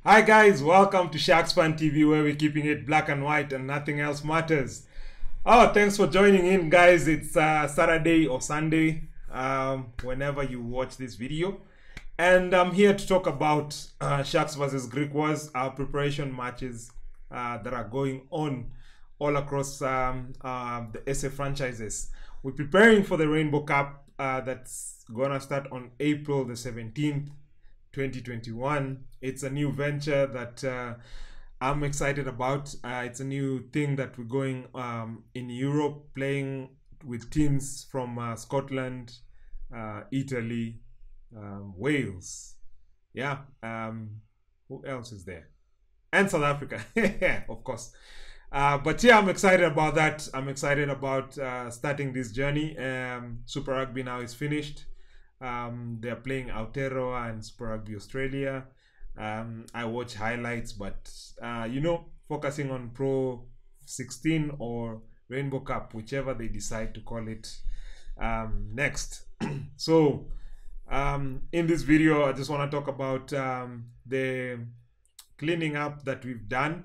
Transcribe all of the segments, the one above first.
Hi guys, welcome to Sharks Fan TV, where we're keeping it black and white and nothing else matters. Oh, thanks for joining in, guys. It's Saturday or Sunday, whenever you watch this video. And I'm here to talk about Sharks versus Griquas, our preparation matches that are going on all across the SA franchises. We're preparing for the Rainbow Cup that's gonna start on April the 17th. 2021. It's a new venture that I'm excited about. It's a new thing that we're going in Europe, playing with teams from Scotland, Italy, Wales. Yeah. Who else is there? And South Africa, of course. But yeah, I'm excited about that. I'm excited about starting this journey. Super Rugby now is finished. They're playing Aotearoa and Super Rugby Australia. I watch highlights, but you know, focusing on Pro 16 or Rainbow Cup, whichever they decide to call it next. So in this video, I just want to talk about the cleaning up that we've done,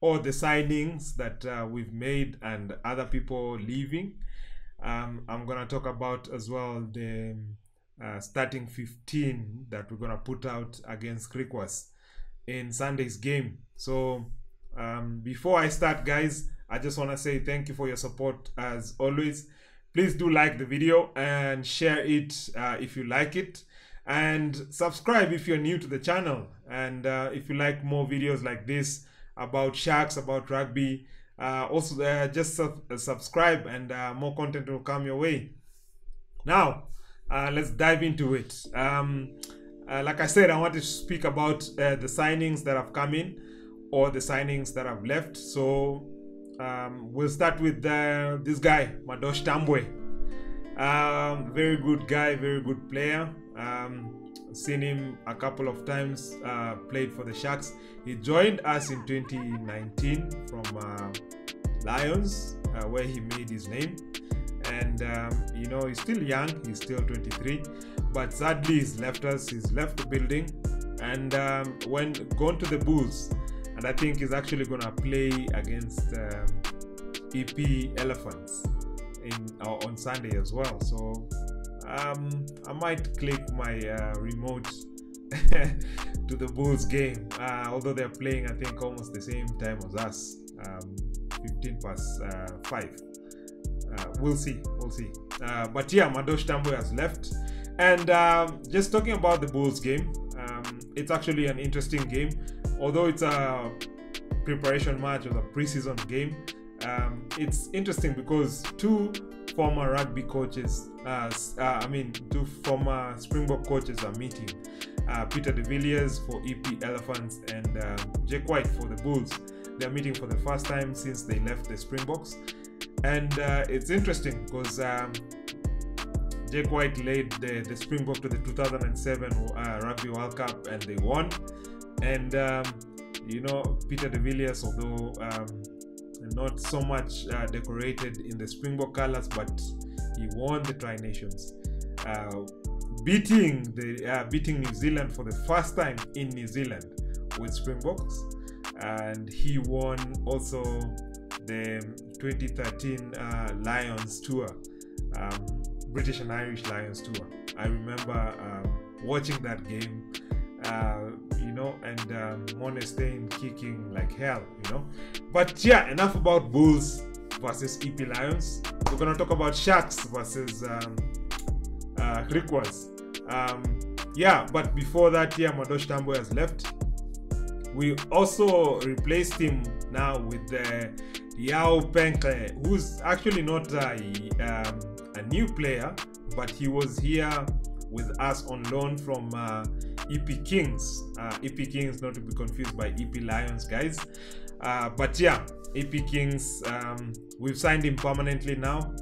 or the signings that we've made and other people leaving. I'm gonna talk about as well the starting 15 that we're gonna put out against Griquas in Sunday's game. So before I start, guys, I just want to say thank you for your support as always. Please do like the video and share it if you like it, and subscribe if you're new to the channel. And if you like more videos like this about Sharks, about rugby, also just subscribe, and more content will come your way. Now let's dive into it. Like I said, I want to speak about the signings that have come in, or the signings that have left. So we'll start with this guy, Madosh Tambwe. Very good guy, very good player. Seen him a couple of times, played for the Sharks. He joined us in 2019 from Lions, where he made his name. And you know, he's still young, he's still 23, but sadly he's left us, he's left the building, and gone to the Bulls, and I think he's actually gonna play against EP Elephants on Sunday as well. So I might click my remote to the Bulls game, although they're playing, I think, almost the same time as us, 15:05. We'll see. But yeah, Madosh Tambwe has left. And just talking about the Bulls game, it's actually an interesting game. Although it's a preparation match or a preseason game, it's interesting because two former rugby coaches, two former Springbok coaches are meeting. Peter de Villiers for EP Elephants and Jake White for the Bulls. They're meeting for the first time since they left the Springboks. And it's interesting because Jake White led the Springbok to the 2007 Rugby World Cup, and they won. And you know, Peter de Villiers, although not so much decorated in the Springbok colors, but he won the Tri Nations, beating New Zealand for the first time in New Zealand with Springboks, and he won also the 2013 Lions Tour, British and Irish Lions Tour. I remember watching that game, you know, and Monestein kicking like hell, you know. But yeah, enough about Bulls versus EP Lions. We're gonna talk about Sharks versus Griquas. Yeah, but before that, yeah, Madosh Tambwe has left. We also replaced him now with Yao Penkle, who's actually not a new player, but he was here with us on loan from EP Kings. EP Kings, not to be confused by EP Lions, guys. But yeah, EP Kings, we've signed him permanently now.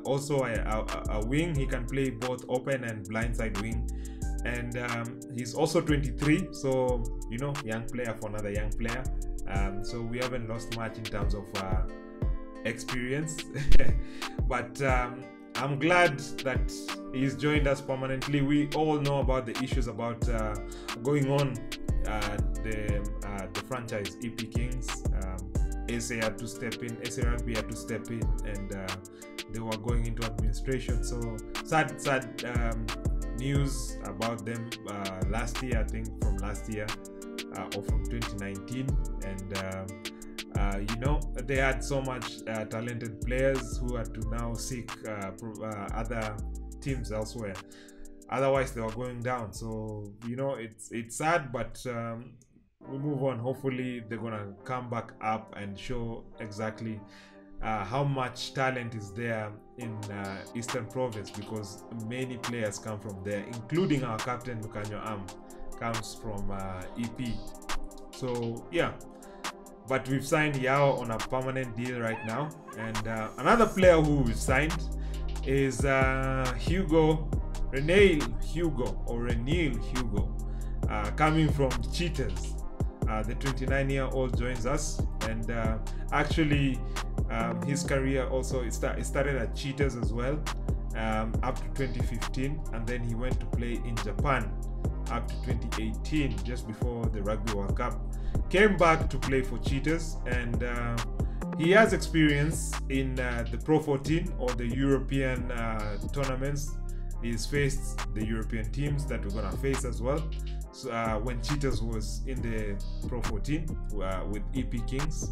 Also a wing. He can play both open and blindside wing. And he's also 23, so you know, young player for another young player. So we haven't lost much in terms of experience. But I'm glad that he's joined us permanently. We all know about the issues about going on the franchise EP Kings. SA had to step in, SA Rugby had to step in, and they were going into administration. So sad news about them last year, I think from last year or from 2019. And you know, they had so much talented players who had to now seek other teams elsewhere. Otherwise, they were going down. So you know, it's sad, but we move on. Hopefully, they're gonna come back up and show exactly how much talent is there in Eastern Province, because many players come from there, including our captain Lucanio Am comes from EP. So yeah. But we've signed Yao on a permanent deal right now. And another player who we've signed is Renil Hugo, coming from Cheetahs. The 29-year-old joins us, and actually his career also started at Cheetahs as well, up to 2015, and then he went to play in Japan up to 2018, just before the Rugby World Cup. Came back to play for Cheetahs, and he has experience in the Pro 14 or the European tournaments. He's faced the European teams that we're gonna face as well. So, when Cheetahs was in the Pro 14 with EP Kings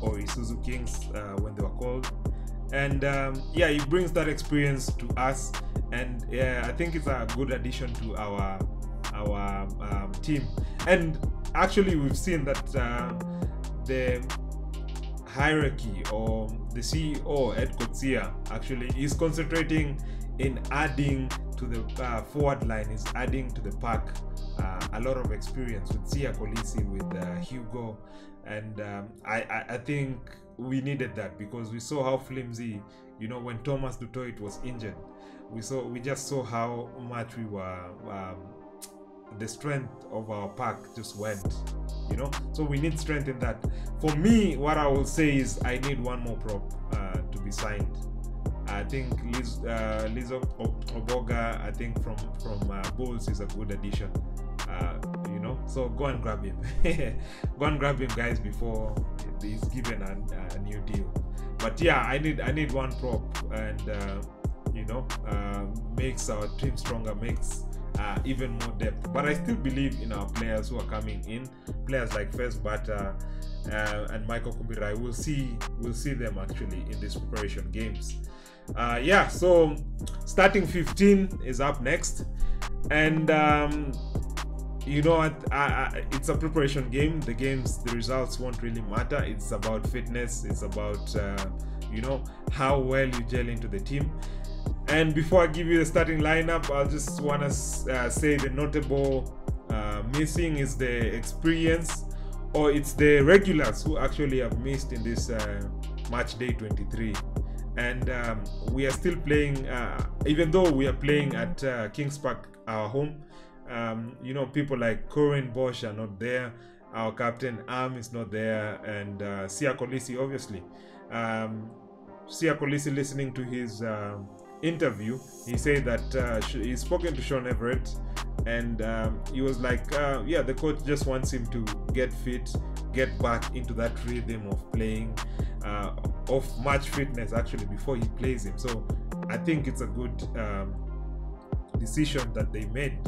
or Isuzu Kings when they were called, and yeah, he brings that experience to us, and I think it's a good addition to our team. And actually, we've seen that the hierarchy, or the CEO Ed Kotsia, actually is concentrating in adding to the forward line, is adding to the pack a lot of experience with Sia Kolisi, with Hugo, and I think we needed that, because we saw how flimsy, you know, when Thomas Dutoit was injured, we just saw how much we were the strength of our pack just went, you know. So we need strength in that. For me, what I will say is I need one more prop to be signed. I think Lizo Oboga, I think from Bulls, is a good addition, you know. So go and grab him. Go and grab him, guys, before he's given a new deal. But yeah, I need one prop, and you know, makes our team stronger, makes even more depth. But I still believe in our players who are coming in, players like Fez Bata and Michael Kumbirai. We'll see them actually in these preparation games. Yeah, so starting 15 is up next, and you know what, it's a preparation game. The results won't really matter. It's about fitness, it's about you know, how well you gel into the team. And before I give you the starting lineup, I just want to say the notable missing is the experience, or it's the regulars who actually have missed in this match day 23. And we are still playing, even though we are playing at Kings Park, our home. You know, people like Corinne Bosch are not there, our captain Am is not there, and Sia Kolisi, obviously. Sia Kolisi, listening to his interview, he said that he's spoken to Sean Everett, and he was like, yeah, the coach just wants him to get fit, get back into that rhythm of playing, of match fitness actually, before he plays him. So I think it's a good decision that they made,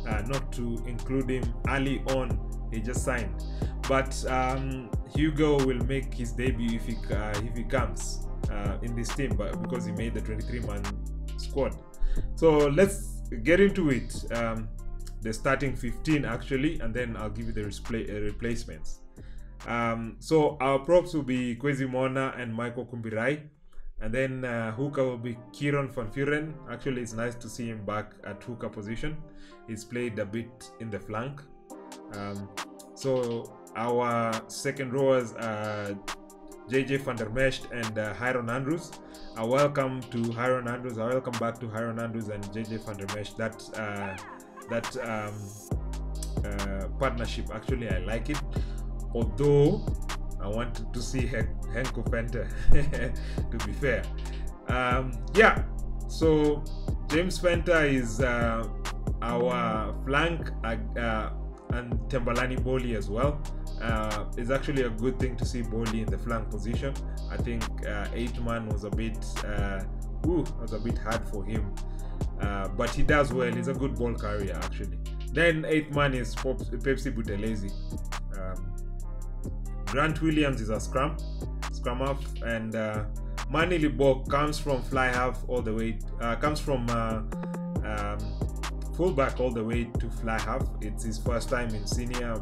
not to include him early on. He just signed, but Hugo will make his debut if he comes in this team, but because he made the 23-man squad. So let's get into it, the starting 15 actually, and then I'll give you the replacements. So our props will be Kwesi Mona and Michael Kumbirai, and then hooker will be Kieron van Vuren. Actually, it's nice to see him back at hooker position. He's played a bit in the flank. So our second rowers are JJ van der Mesht and Hiron Andrews. Welcome to Hiron Andrews. Welcome back to Hiron Andrews and JJ van der Mesht. That partnership, actually, I like it. Although I wanted to see Henko Fenter, to be fair. Yeah, so James Fenter is our flank and Tembalani Boli as well. It's actually a good thing to see Boli in the flank position. I think 8-man was a bit hard for him, but he does well. He's a good ball carrier actually. Then 8-man is Pepsi Buthelezi. Grant Williams is a scrum half, and Manny Libok comes from fly half all the way, comes from fullback all the way to fly half. It's his first time in senior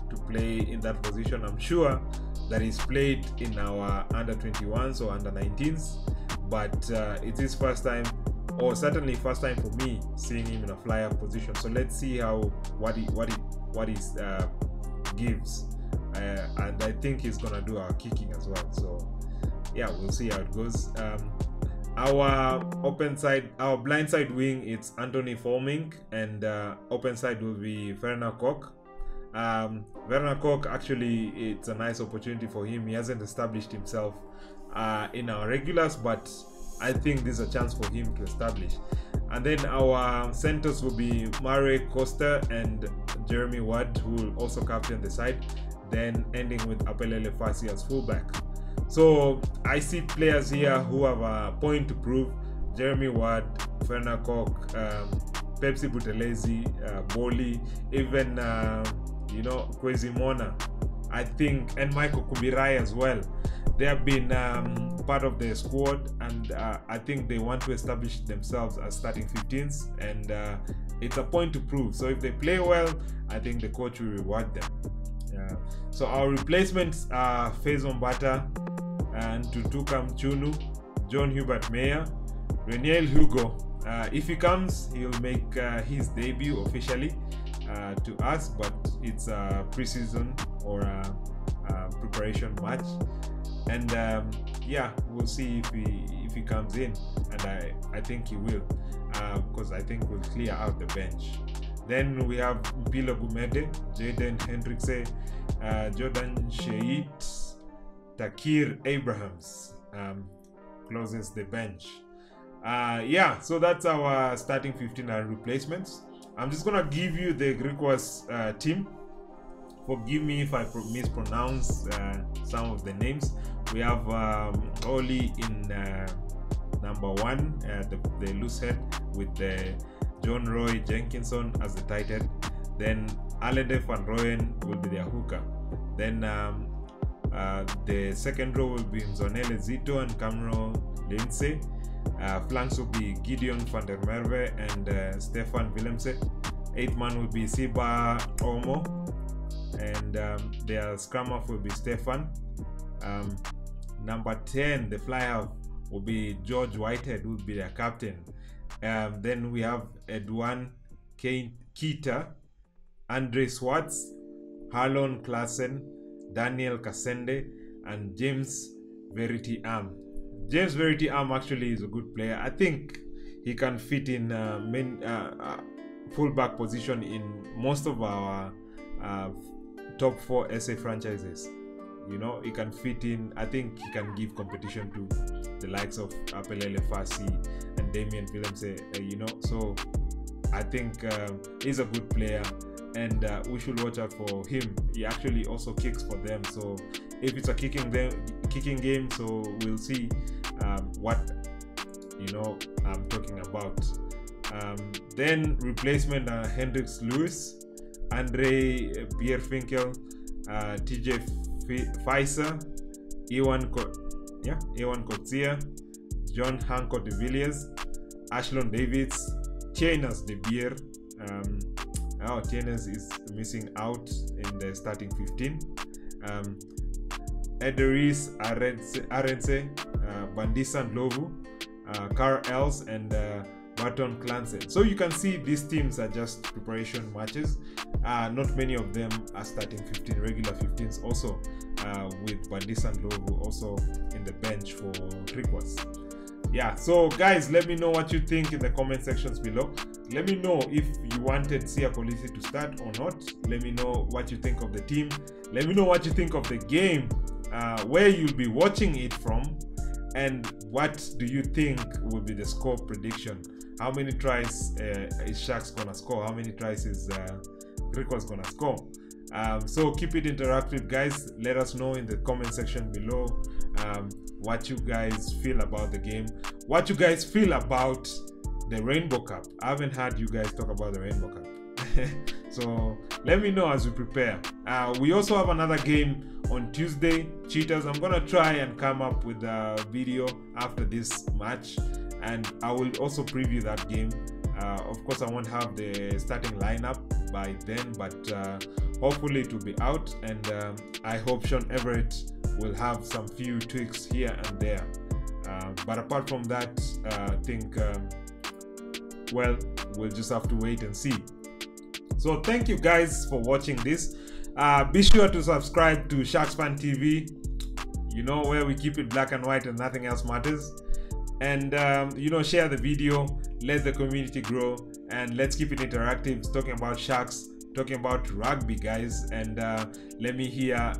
to play in that position. I'm sure that he's played in our under 21s or under 19s, but it's his first time, or certainly first time for me seeing him in a fly half position. So let's see what he gives, and I think he's gonna do our kicking as well. So yeah, we'll see how it goes. Our blind side wing, it's Anthony Forming, and open side will be Werner Koch. Werner Koch, actually, it's a nice opportunity for him. He hasn't established himself in our regulars, but I think this is a chance for him to establish. And then our centers will be Murray Costa and Jeremy Ward, who will also captain the side, then ending with Apelele Fassi as fullback. So I see players here who have a point to prove: Jeremy Ward, Werner Koch, Pepsi Buthelezi, Boli, even Kwesi Mona, I think, and Michael Kubirai as well. They have been part of the squad, and I think they want to establish themselves as starting 15s, and it's a point to prove. So if they play well, I think the coach will reward them. So our replacements are Faison Bata and Tutukam Chunu, John Hubert Mayer, Reniel Hugo. If he comes, he'll make his debut officially to us, but it's a preseason or a preparation match, and yeah, we'll see if he comes in, and I think he will, because I think we'll clear out the bench. Then we have Bilo Gumede, Jaden Hendrickse, Jordan Sheit, Takir Abrahams closes the bench. Yeah, so that's our starting 15 and replacements. I'm just gonna give you the Griquas team. Forgive me if I mispronounce some of the names. We have Oli in number 1, the loose head, with John Roy Jenkinson as the tight end. Then Alede van Rooyen will be their hooker. Then the second row will be Mzonele Zito and Camero Lindsay. Flanks will be Gideon van der Merwe and Stefan Willemse. 8-man will be Siba Omo, and their scrum half will be Stefan. Number 10, the fly half, will be George Whitehead, who will be their captain. Then we have Edwan Kita, Andre Swartz, Harlon Klassen, Daniel Kasende, and James Verity Arm. James Verity Arm actually is a good player. I think he can fit in fullback position in most of our top 4 SA franchises. You know, he can fit in. I think he can give competition to the likes of Apelele Fassi and Damien Willemse, so I think he's a good player, and we should watch out for him. He actually also kicks for them, so if it's a kicking game, so we'll see what I'm talking about. Then replacement Hendricks Lewis, Andre Bierfinkel, TJ Pfizer, Ewan Kotzia, John Hanko de Villiers, Ashlon Davids, Chainas de Beer. Chainas is missing out in the starting 15. Ederis Arense, Bandisan Lovu, Carl Els, and Barton Clancy. So you can see these teams are just preparation matches. Not many of them are starting 15, regular 15s also, with Bandisan Lovu also in the bench for Griquas. Yeah, so guys, let me know what you think in the comment sections below. Let me know if you wanted Sia Kolisi to start or not. Let me know what you think of the team. Let me know what you think of the game, where you'll be watching it from, and what do you think will be the score prediction. How many tries is Sharks gonna score? How many tries is Griquas gonna score. So keep it interactive, guys. Let us know in the comment section below what you guys feel about the game, what you guys feel about the Rainbow Cup. I haven't heard you guys talk about the Rainbow Cup. So let me know as we prepare. We also have another game on Tuesday, Cheaters. I'm gonna try and come up with a video after this match, and I will also preview that game. Of course, I won't have the starting lineup by then, but hopefully it will be out, and I hope Sean Everett will have some few tweaks here and there. But apart from that, I think well, we'll just have to wait and see. So thank you guys for watching this. Be sure to subscribe to Sharks Fan TV, you know, where we keep it black and white and nothing else matters. And you know, share the video, let the community grow, and let's keep it interactive, talking about Sharks, talking about rugby, guys. And let me hear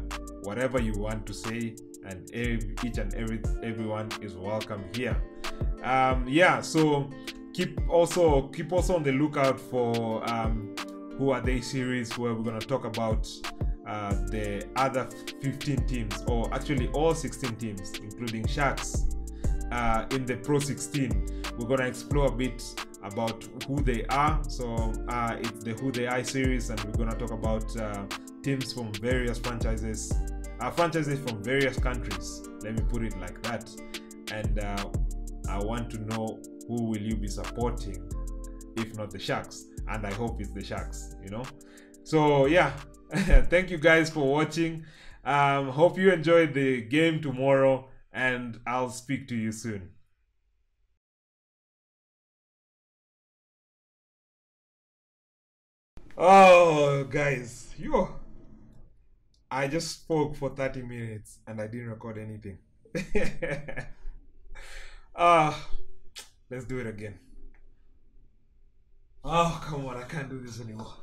whatever you want to say, and each and everyone is welcome here. Yeah, so keep also on the lookout for Who Are They series, where we're going to talk about the other 15 teams, or actually all 16 teams, including Sharks, in the Pro 16. We're going to explore a bit about who they are. So it's the Who They Are series, and we're going to talk about teams from various franchises from various countries, let me put it like that. And I want to know, who will you be supporting if not the Sharks? And I hope it's the Sharks, you know. So yeah, thank you guys for watching. Hope you enjoyed the game tomorrow, and I'll speak to you soon. Oh guys, I just spoke for 30 minutes and I didn't record anything. Let's do it again. Oh, come on, I can't do this anymore.